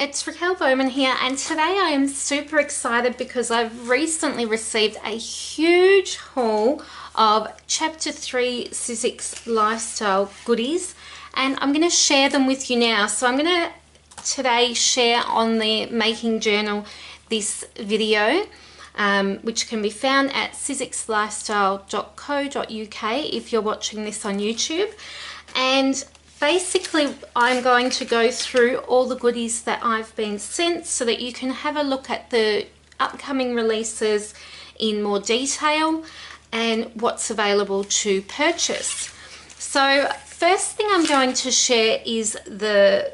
it's Raquel Bowman here, and today I am super excited because I've recently received a huge haul of Chapter 3 Sizzix lifestyle goodies, and I'm going to share them with you now. So I'm going to today share on the making journal this video, which can be found at sizzixlifestyle.co.uk if you're watching this on YouTube. And basically, I'm going to go through all the goodies that I've been sent so that you can have a look at the upcoming releases in more detail and what's available to purchase. So first thing I'm going to share is the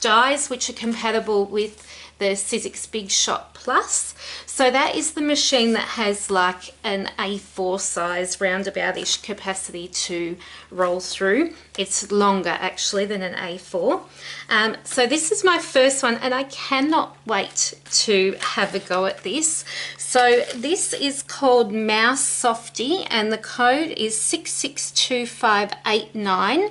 dies which are compatible with the Sizzix Big Shot Plus. So that is the machine that has like an A4 size roundabout-ish capacity to roll through. It's longer actually than an A4. So this is my first one and I cannot wait to have a go at this. So this is called Mouse Softy and the code is 662589.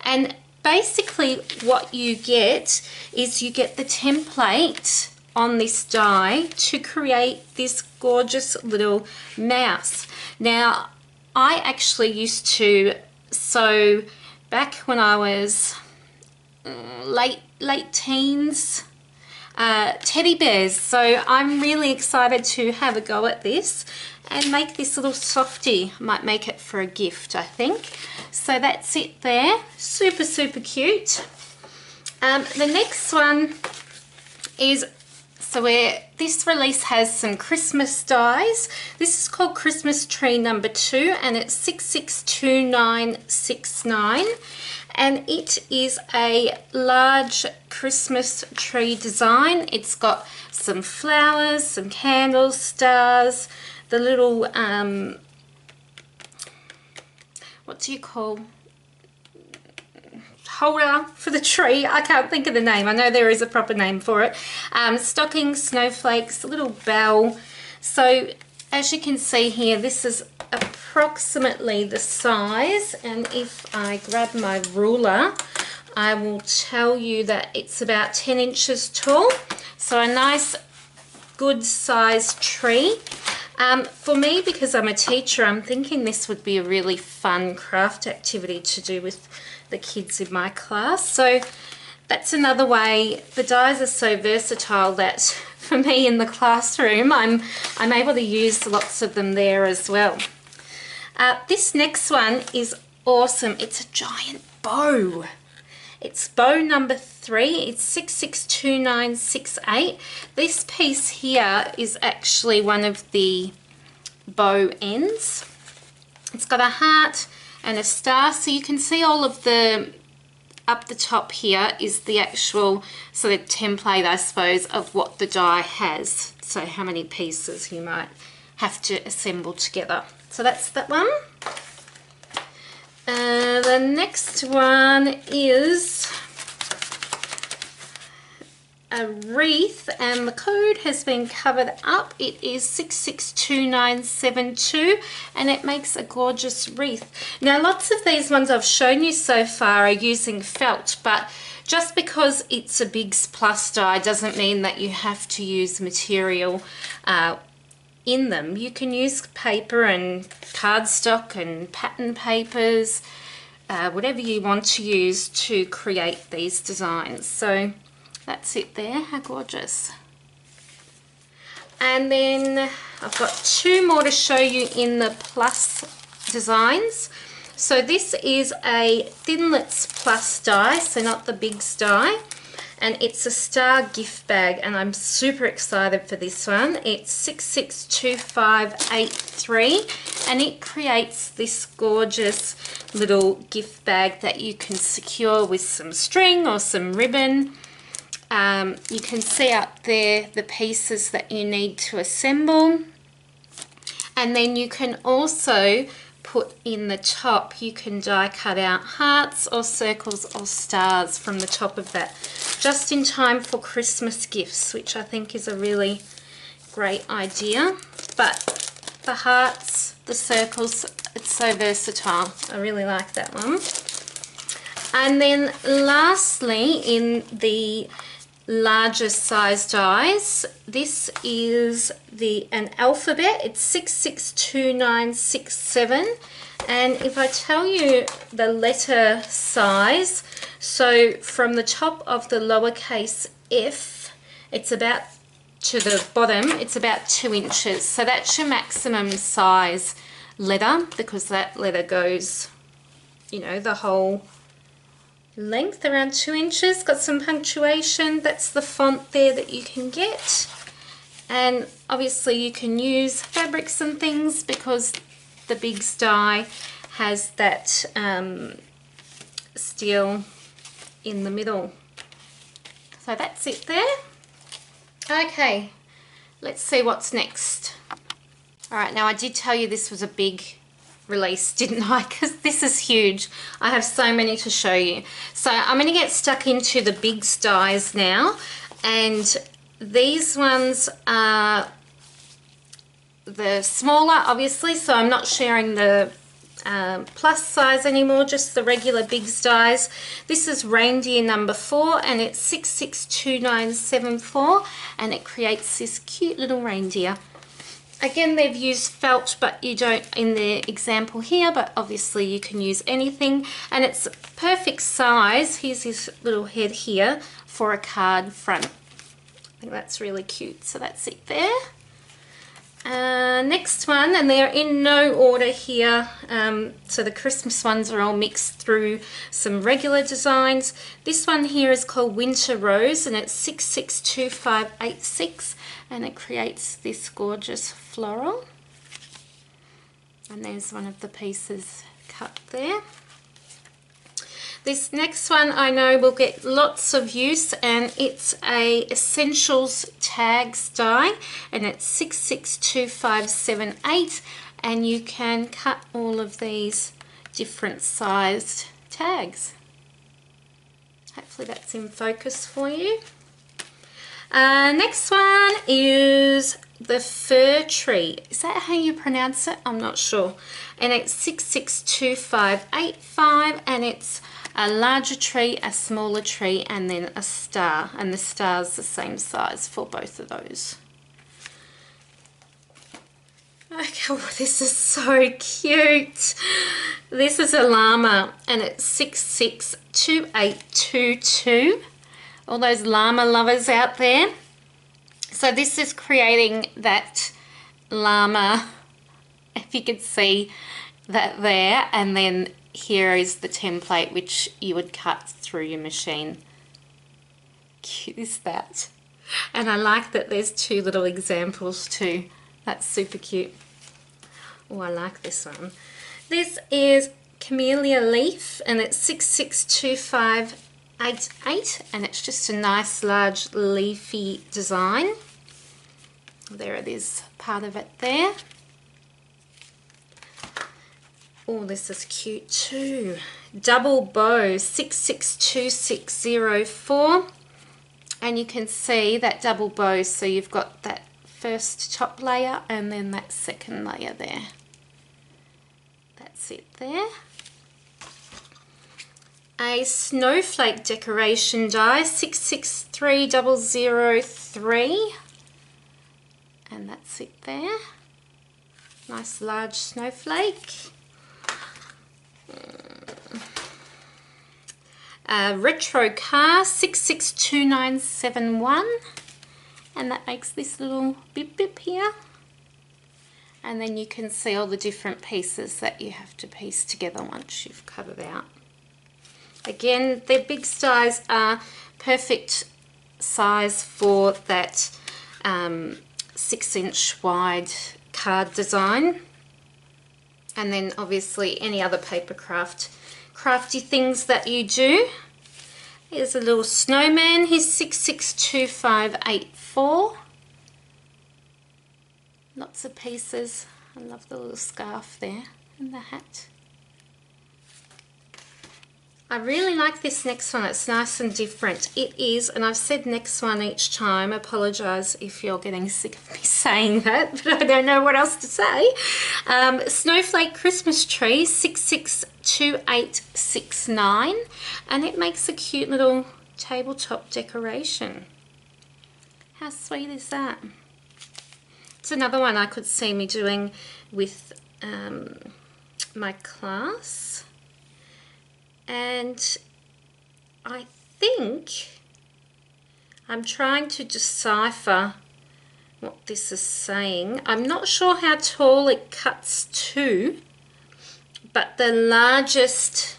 And basically what you get is you get the template on this die to create this gorgeous little mouse. Now, I actually used to sew back when I was late teens, teddy bears. So I'm really excited to have a go at this and make this little softie. Might make it for a gift, I think. So that's it there. Super, super cute. The next one is, so this release has some Christmas dies. This is called Christmas Tree number 2 and it's 662969. And it is a large Christmas tree design. It's got some flowers, some candles, stars, the little, what do you call, holder for the tree. I can't think of the name. I know there is a proper name for it. Stockings, snowflakes, a little bell. So as you can see here, this is approximately the size, and if I grab my ruler I will tell you that it's about 10 inches tall, so a nice good sized tree. For me, because I'm a teacher, I'm thinking this would be a really fun craft activity to do with the kids in my class. So that's another way. The dies are so versatile that for me in the classroom I'm able to use lots of them there as well. This next one is awesome. It's a giant bow. It's bow number 3. It's 662968. This piece here is actually one of the bow ends. It's got a heart and a star, so you can see all of the, up the top here is the actual sort of template, I suppose, of what the die has. So how many pieces you might have to assemble together. So that's that one. The next one is a wreath and the code has been covered up. It is 662972 and it makes a gorgeous wreath. Now lots of these ones I've shown you so far are using felt, but just because it's a Big Plus die doesn't mean that you have to use material in them. You can use paper and cardstock and pattern papers, whatever you want to use to create these designs. So that's it there. How gorgeous. And then I've got 2 more to show you in the Plus designs. So this is a Thinlits Plus die, so not the Bigs die. And it's a star gift bag and I'm super excited for this one. It's 662583 and it creates this gorgeous little gift bag that you can secure with some string or some ribbon. You can see up there the pieces that you need to assemble, and then you can also put in the top, you can die cut out hearts or circles or stars from the top of that, just in time for Christmas gifts, which I think is a really great idea. But the hearts, the circles, it's so versatile. I really like that one. And then lastly, in the larger size dies. This is an alphabet. It's 662967, and if I tell you the letter size, so from the top of the lowercase f, it's about to the bottom, it's about 2 inches. So that's your maximum size letter, because that letter goes, you know, the whole length, around 2 inches. Got some punctuation. That's the font there that you can get. And obviously you can use fabrics and things, because the big die has that steel in the middle. So that's it there. Okay, let's see what's next. All right, now I did tell you this was a big release, didn't I? Because this is huge. I have so many to show you. So I'm going to get stuck into the big dies now, and these ones are the smaller, obviously, so I'm not sharing the plus size anymore, just the regular big dies. This is reindeer number 4, and it's 662974, and it creates this cute little reindeer. Again, they've used felt, but you don't in the example here, but obviously you can use anything, and it's perfect size. Here's his little head here for a card front. I think that's really cute. So that's it there. Next one, and they're in no order here, so the Christmas ones are all mixed through some regular designs. This one here is called Winter Rose, and it's 662586, and it creates this gorgeous floral. And there's one of the pieces cut there. This next one I know will get lots of use, and it's a Essentials Tags die, and it's 662578, and you can cut all of these different sized tags. Hopefully that's in focus for you. Next one is the Fir Tree. Is that how you pronounce it? I'm not sure. And it's 662585, and it's a larger tree, a smaller tree, and then a star, and the star's the same size for both of those. Okay, oh, this is so cute. This is a llama, and it's 662822. All those llama lovers out there. So this is creating that llama, if you could see that there, and then here is the template which you would cut through your machine. Cute is that? And I like that there's 2 little examples too. That's super cute. Oh, I like this one. This is Camellia Leaf, and it's 662588, and it's just a nice large leafy design. There it is, part of it there. Oh, this is cute too. Double bow, 662604, and you can see that double bow, so you've got that first top layer and then that second layer there. That's it there. A snowflake decoration die, 663003, and that's it there. Nice large snowflake. Retro car, 662971, and that makes this little bip bip here, and then you can see all the different pieces that you have to piece together once you've cut it out. Again, their big dies are perfect size for that 6-inch wide card design. And then obviously any other paper crafty things that you do. Here's a little snowman. Here's 662584. Lots of pieces. I love the little scarf there and the hat. I really like this next one. It's nice and different. It is, and I've said next one each time. I apologise if you're getting sick of me saying that, but I don't know what else to say. Snowflake Christmas Tree, 662869, and it makes a cute little tabletop decoration. How sweet is that? It's another one I could see me doing with my class. And I think I'm trying to decipher what this is saying. I'm not sure how tall it cuts to, but the largest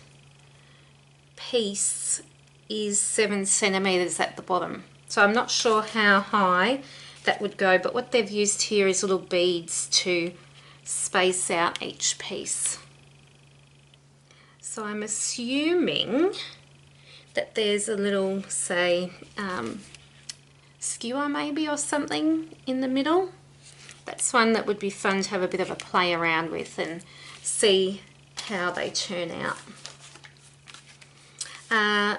piece is 7 centimeters at the bottom. So I'm not sure how high that would go, but what they've used here is little beads to space out each piece. So I'm assuming that there's a little, say, skewer maybe or something in the middle. That's one that would be fun to have a bit of a play around with and see how they turn out.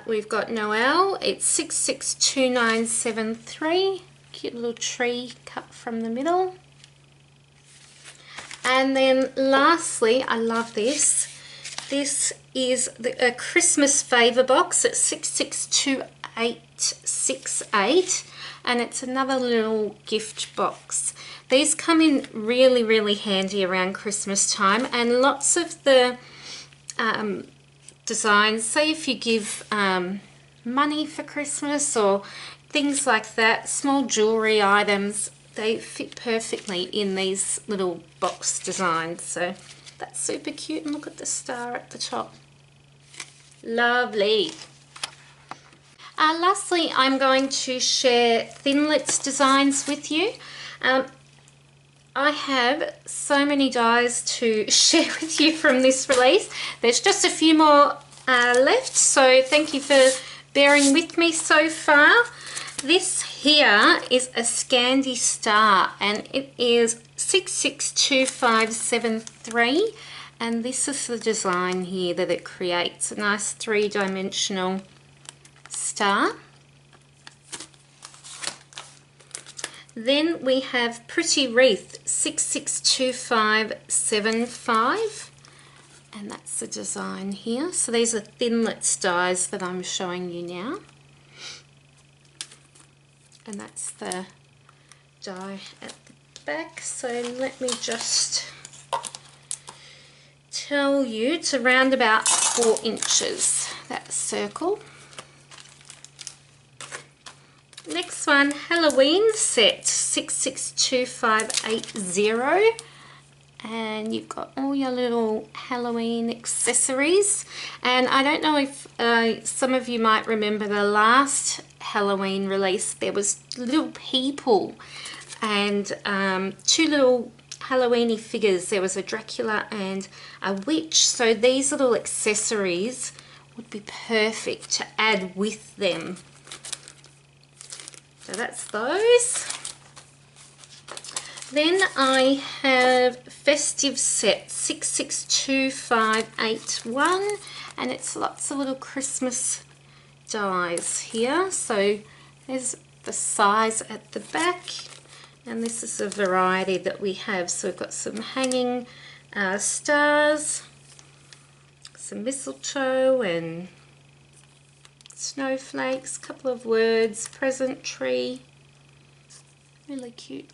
We've got Noel, it's 662973, cute little tree cut from the middle. And then lastly, I love this. This is a Christmas favour box at 662868, and it's another little gift box. These come in really, really handy around Christmas time, and lots of the designs, say if you give money for Christmas or things like that, small jewellery items, they fit perfectly in these little box designs. So that's super cute, and look at the star at the top. Lovely. Lastly, I'm going to share Thinlits Designs with you. I have so many dies to share with you from this release. There's just a few more left, so thank you for bearing with me so far. This here is a Scandi Star, and it is 662573, and this is the design here that it creates, a nice three-dimensional star. Then we have Pretty Wreath 662575, and that's the design here. So these are Thinlits dies that I'm showing you now. And that's the die at the back. So let me just tell you, it's around about 4 inches, that circle. Next one, Halloween set 662580, and you've got all your little Halloween accessories. And I don't know if some of you might remember the last Halloween release, there was little people and 2 little Halloweeny figures. There was a Dracula and a witch, so these little accessories would be perfect to add with them. So that's those. Then I have Festive Set 662581, and it's lots of little Christmas dies here. So there's the size at the back, and this is a variety that we have. So we've got some hanging stars, some mistletoe and snowflakes, couple of words, present tree, really cute.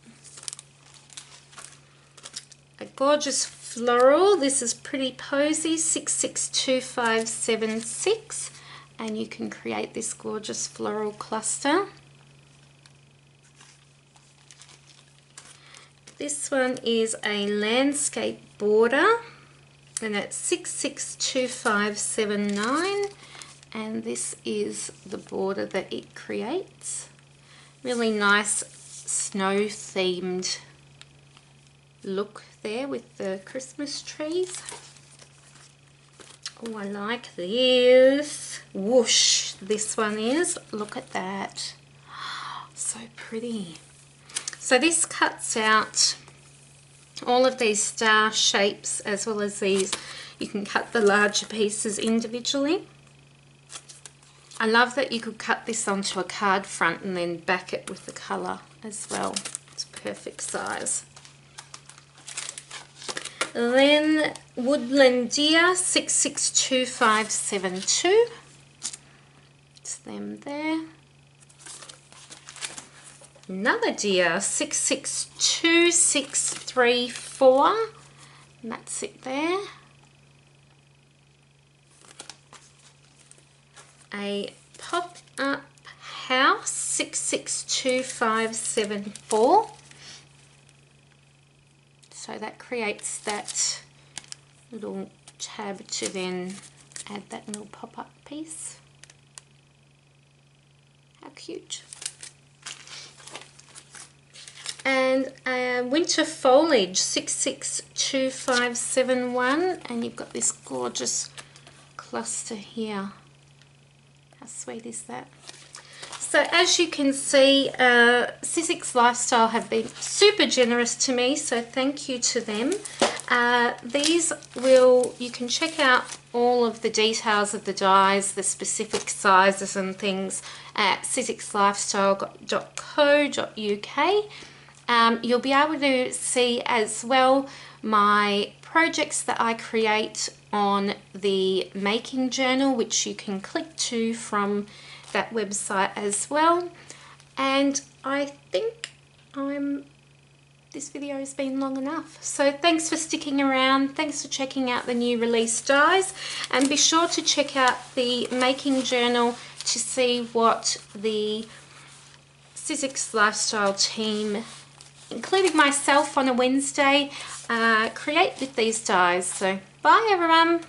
A gorgeous floral, this is Pretty Posy 662576, and you can create this gorgeous floral cluster. This one is a landscape border, and it's 662579. And this is the border that it creates. Really nice snow themed look there with the Christmas trees. Oh, I like this. Whoosh, this one is. Look at that. So pretty. So this cuts out all of these star shapes as well as these. You can cut the larger pieces individually. I love that you could cut this onto a card front and then back it with the colour as well. It's perfect size. Then Woodland Deer 662572. It's them there. another deer, 662634, and that's it there. A pop-up house, 662574. So that creates that little tab to then add that little pop-up piece. How cute. And winter foliage, 662571, and you've got this gorgeous cluster here. How sweet is that? So as you can see, Sizzix Lifestyle have been super generous to me, so thank you to them. You can check out all of the details of the dies, the specific sizes and things at sizzixlifestyle.co.uk. You'll be able to see as well my projects that I create on the making journal, which you can click to from that website as well. And I think this video has been long enough, so thanks for sticking around, thanks for checking out the new release dies, and be sure to check out the making journal to see what the Sizzix Lifestyle team, including myself on a Wednesday, create with these dies. So bye everyone.